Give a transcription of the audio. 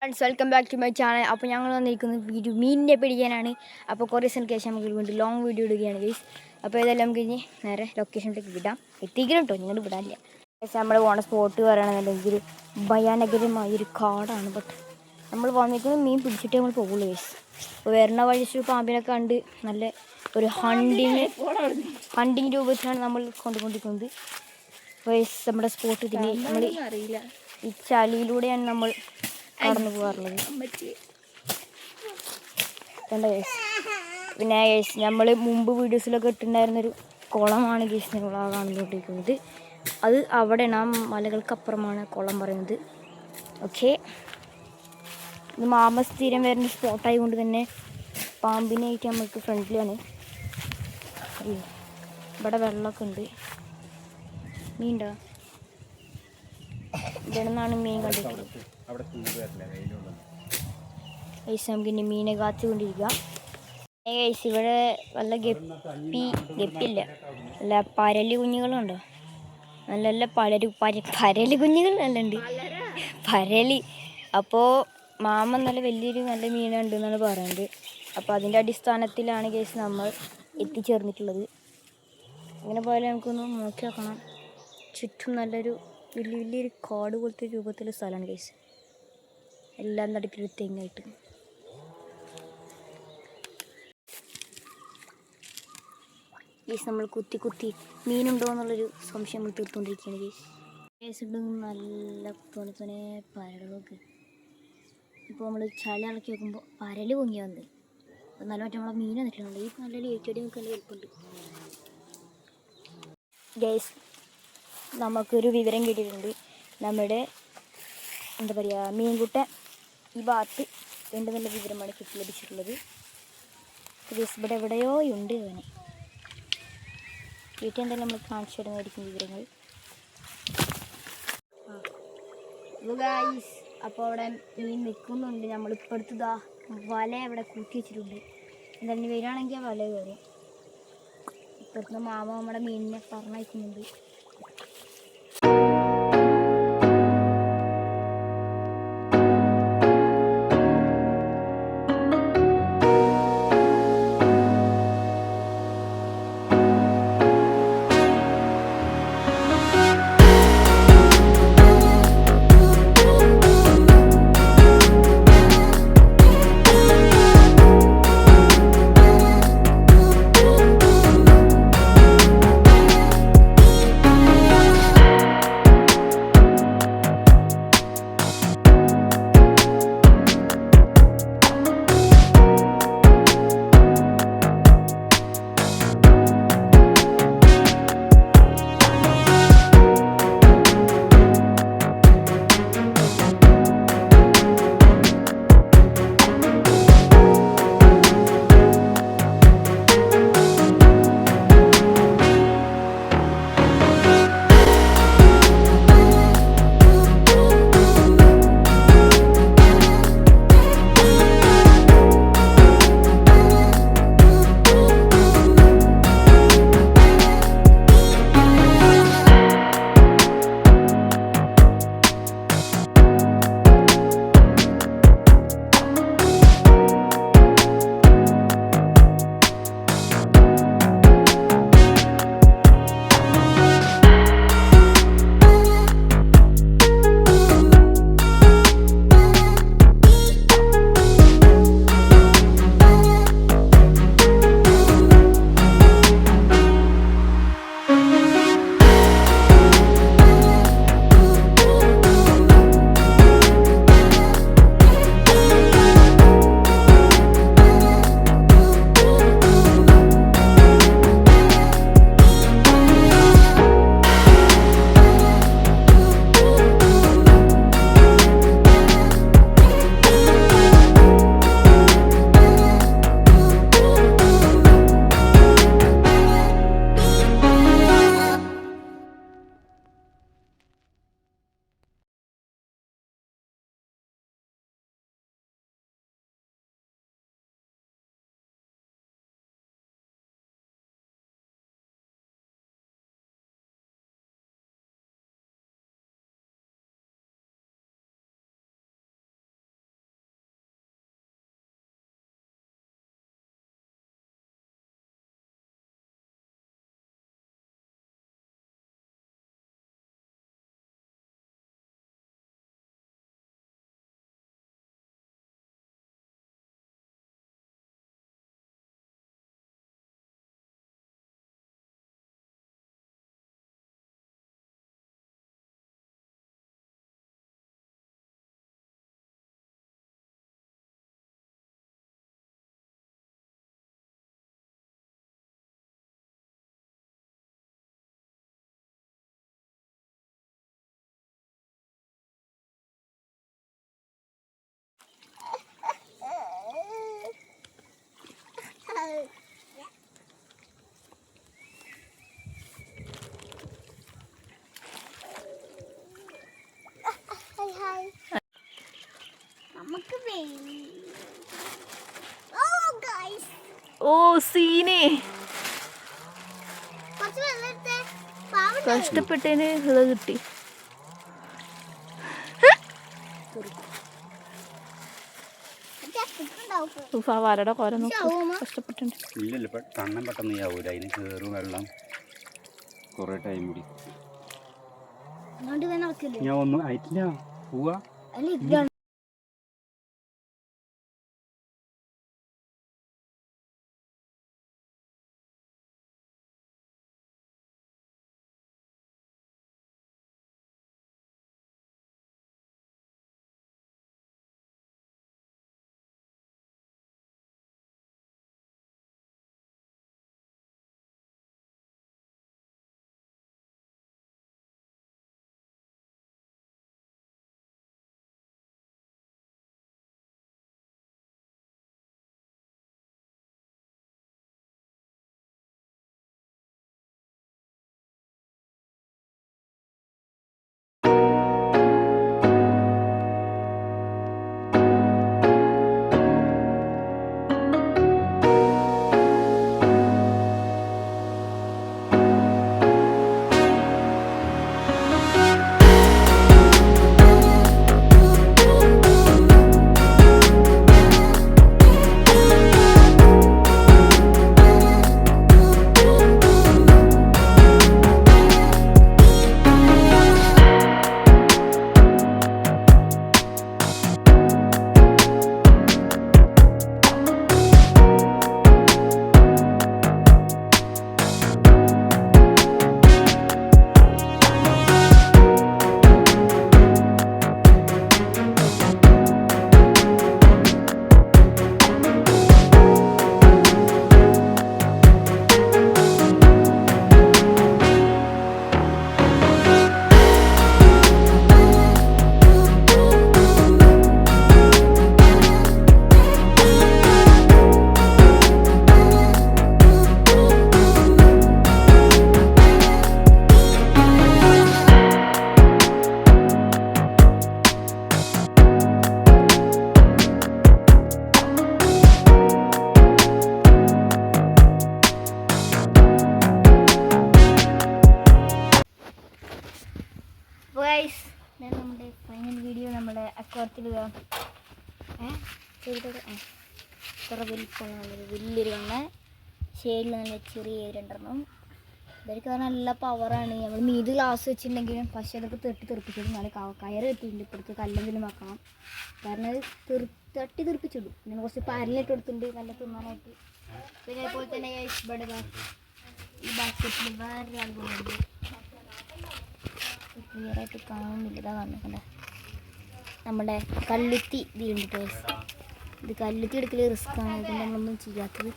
Friends welcome back to my channel. അപ്പോൾ ഞങ്ങൾ വന്നിരിക്കുന്നത് മീനിനെ പിടിക്കാനാണ്. അപ്പോൾ കുറേ ദിവസത്തിന് ശേഷം നമുക്ക് വീണ്ടും ലോങ് വീഡിയോ ഇടുകയാണ് ഗൈസ്. അപ്പോൾ ഇതെല്ലാം കഴിഞ്ഞ് നേരെ ലൊക്കേഷനിലേക്ക് വിടാം. എത്തിക്കണം കേട്ടോ, നിങ്ങൾ വിടാനില്ല. നമ്മൾ പോണ സ്പോട്ട് പറയുകയാണെന്നുണ്ടെങ്കിൽ ഭയാനകരമായൊരു കാടാണ്. ബട്ട് നമ്മൾ വന്നിരിക്കുന്നത് മീൻ പിടിച്ചിട്ടേ നമ്മൾ പോകുള്ളൂ ഗൈസ്. അപ്പോൾ വരുന്ന വഴി പാമ്പിനൊക്കെ കണ്ട് നല്ല ഒരു ഹണ്ടിങ് രൂപത്തിലാണ് നമ്മൾ കൊണ്ടുകൊണ്ടിരിക്കുന്നത് ഗൈസ്. നമ്മുടെ സ്പോട്ട് ഇതിന് നമ്മൾ ഈ ചളിയിലൂടെയാണ് നമ്മൾ കടന്നു പോകാറുള്ളത്. പിന്നെ ഗൈസ് നമ്മൾ മുമ്പ് വീഡിയോസിലൊക്കെ ഇട്ടിട്ടുണ്ടായിരുന്നൊരു കുളമാണ് ഗൈസ് നിങ്ങൾ കാണുന്നുകൊണ്ടിരിക്കുന്നത്. അത് അവിടെയാണ്, ആ മലകൾക്കപ്പുറമാണ് കുളം പറയുന്നത്. ഓക്കെ, ഇത് മാമ സ്ഥിരം വരുന്ന സ്പോട്ടായത് കൊണ്ട് തന്നെ പാമ്പിനായിട്ട് നമ്മൾക്ക് ഫ്രണ്ട്ലിയാണ്. ഇവിടെ വെള്ളമൊക്കെ ഉണ്ട്. മീനുണ്ടോ? ഇവിടെ നിന്നാണ് മീൻ കണ്ടിട്ടുള്ളത്. നമുക്ക് ഇനി മീനെ കാത്തുകൊണ്ടിരിക്കുക. ഇവിടെ വല്ല ഗപ്പില്ല, അല്ല പരലി കുഞ്ഞുങ്ങളുണ്ടോ? നല്ല നല്ല പരലി കുഞ്ഞുങ്ങൾ നല്ല ഉണ്ട്, പരലി. അപ്പോൾ മാമൻ നല്ല വലിയൊരു നല്ല മീനുണ്ട് എന്നാണ് പറയുന്നത്. അപ്പോൾ അതിൻ്റെ അടിസ്ഥാനത്തിലാണ് കേസ് നമ്മൾ എത്തിച്ചേർന്നിട്ടുള്ളത്. ഇങ്ങനെ പോയാലും നമുക്കൊന്ന് നോക്കി നോക്കണം. ചുറ്റും നല്ലൊരു വലിയൊരു കാട് പോലത്തെ രൂപത്തിലുള്ള സ്ഥലമാണ് കേസ്. എല്ലാം നടുക്കൊരു തെങ്ങായിട്ട്. കേസ് നമ്മൾ കുത്തി മീനുണ്ടോ എന്നുള്ളൊരു സംശയം നമ്മൾ തീർത്തുകൊണ്ടിരിക്കുകയാണ് കേസ്. കേസ് ഉണ്ടെങ്കിൽ നല്ല പോലെ പരലൊക്കെ. ഇപ്പോൾ നമ്മൾ ചളി ഇളക്കി വെക്കുമ്പോൾ പരല് പൊങ്ങി വന്ന് നല്ല മറ്റേ നമ്മളെ മീൻ വന്നിട്ടുണ്ട്. ഈ നല്ല ലേറ്റടി നമുക്ക് നല്ല എളുപ്പമുണ്ട് ഗൈസ്. നമുക്കൊരു വിവരം കിട്ടിയിട്ടുണ്ട്. നമ്മുടെ എന്താ പറയുക, മീൻകുട്ടൻ ഈ ഭാഗത്ത് രണ്ട് നല്ല വിവരമാണ് ലഭിച്ചിട്ടുള്ളത്. ഇവിടെ എവിടെയോ ഉണ്ട് അവനെ. വീട്ടിൽ എന്തായാലും നമ്മൾ കാണിച്ചു തരുന്നതായിരിക്കും വിവരങ്ങൾ. ഗൈസ്, അപ്പോൾ അവിടെ മീൻ നിൽക്കുന്നുണ്ട്. നമ്മളിപ്പോഴത്തതാ വല അവിടെ കൂട്ടി വെച്ചിട്ടുണ്ട്. എന്തായാലും വരികയാണെങ്കിൽ ആ വല കയറും. ഇപ്പോഴത്തെ മാമ നമ്മുടെ മീനിനെ പറഞ്ഞയക്കുന്നുണ്ട്. ഓ സീനെ കഷ്ടപ്പെട്ടതിന് ഇത് കിട്ടി. വരടെ കോര കഷ്ടപ്പെട്ടുണ്ട്. ഇല്ലല്ല കണ്ണം പെട്ടെന്ന് ആവൂല, അതിന് കയറും വെള്ളം കുറെ ടൈം കൂടി. ഞാൻ ഒന്നും ആയിട്ടില്ല പോവാ. നമ്മുടെ ഫൈനൽ വീഡിയോ നമ്മുടെ അക്വാറിയത്തിൽ ഇത്ര വലിപ്പമാണ്, വലിയൊരു കണ്ണ്, ഷേഡിൽ നല്ല ചെറിയ രണ്ടെണ്ണം. ഇവർക്ക് നല്ല പവറാണ്. നമ്മൾ മീത് ഗ്ലാസ് വെച്ചിട്ടുണ്ടെങ്കിലും പക്ഷേ അതൊക്കെ തെറിപ്പിച്ചിടും. നല്ല കയറ് കെട്ടിയിട്ടുണ്ട്, ഇപ്പോഴത്തെ കല്ലെങ്കിലും വെക്കണം, കാരണം അത് തട്ടി തെറിപ്പിച്ചിടും. പിന്നെ കുറച്ച് പരലിട്ട് കൊടുത്തിട്ടുണ്ട് നല്ല തിന്നാനായിട്ട്. പിന്നെ അതുപോലെ തന്നെ ഇവിടെ ഈ ബാസ്ക്കറ്റിൽ വേറൊരാൾ പോകുന്നുണ്ട്, ക്ലിയറായിട്ട് കാണുന്നില്ല, ഇതാ കാണുന്നുണ്ട് നമ്മുടെ കല്ലുത്തി. ഇത് കണ്ടിട്ട് ഇത് കല്ലുത്തി എടുക്കൽ റിസ്ക്കാണ്, അതുകൊണ്ട് നമ്മളൊന്നും ചെയ്യാത്തത്.